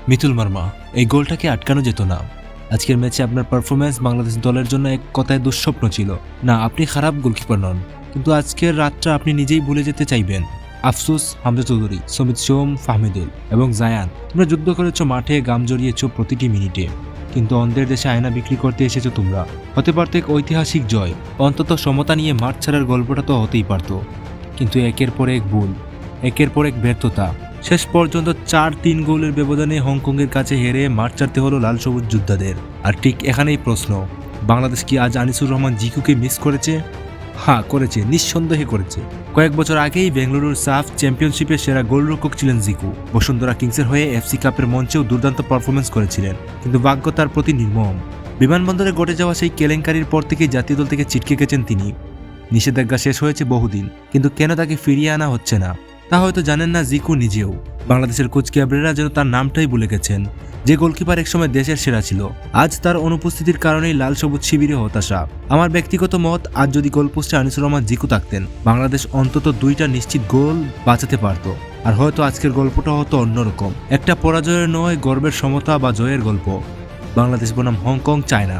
মিতুল মার্মা, এই গোলটাকে আটকানো যেত না। আজকের ম্যাচে আপনার পারফরম্যান্স বাংলাদেশ দলের জন্য এক কথায় দুঃস্বপ্ন ছিল। না, আপনি খারাপ গোলকিপার নন, কিন্তু আজকের রাতটা আপনি নিজেই ভুলে যেতে চাইবেন। আফসোস, হামজা চৌধুরী, সমিত সোম, ফাহমিদুল এবং জায়ান, তোমরা যুদ্ধ করেছ মাঠে, গাম জড়িয়েছ প্রতিটি মিনিটে, কিন্তু অন্ধের দেশে আয়না বিক্রি করতে এসেছো তোমরা। হতে পারত এক ঐতিহাসিক জয়, অন্তত সমতা নিয়ে মাঠ ছাড়ার গল্পটা তো হতেই পারত, কিন্তু একের পর এক ভুল, একের পর এক ব্যর্থতা। শেষ পর্যন্ত 4-3 গোলের ব্যবধানে হংকংয়ের কাছে হেরে মাঠ ছাড়তে হলো লাল সবুজ যোদ্ধাদের। আর ঠিক এখানেই প্রশ্ন, বাংলাদেশ কি আজ আনিসুর রহমান জিকুকে মিস করেছে? হ্যাঁ, করেছে, নিঃসন্দেহে করেছে। কয়েক বছর আগেই বেঙ্গালুরুর সাফ চ্যাম্পিয়নশিপের সেরা গোলরক্ষক ছিলেন জিকু। বসুন্ধরা কিংসের হয়ে এফসি কাপের মঞ্চেও দুর্দান্ত পারফরমেন্স করেছিলেন, কিন্তু ভাগ্য তার প্রতি নির্মম। বিমানবন্দরে ঘটে যাওয়া সেই কেলেঙ্কারির পর থেকেই জাতীয় দল থেকে ছিটকে গেছেন তিনি। নিষেধাজ্ঞা শেষ হয়েছে বহুদিন, কিন্তু কেন তাকে ফিরিয়ে আনা হচ্ছে না তা হয়তো জানেন না জিকু নিজেও। বাংলাদেশের কোচ ক্যাবরেরা যেন তার নামটাই ভুলে গেছেন। যে গোলকিপার একসময় দেশের সেরা ছিল, আজ তার অনুপস্থিতির কারণেই লাল সবুজ শিবিরে হতাশা। আমার ব্যক্তিগত মত, আজ যদি গোলপোস্টে আনিসুর রহমান জিকু থাকতেন, বাংলাদেশ অন্তত 2টা নিশ্চিত গোল বাঁচাতে পারত। আর হয়তো আজকের গল্পটা হতো অন্যরকম, একটা পরাজয়ের নয়, গর্বের সমতা বা জয়ের গল্প। বাংলাদেশ বনাম হংকং চায় না।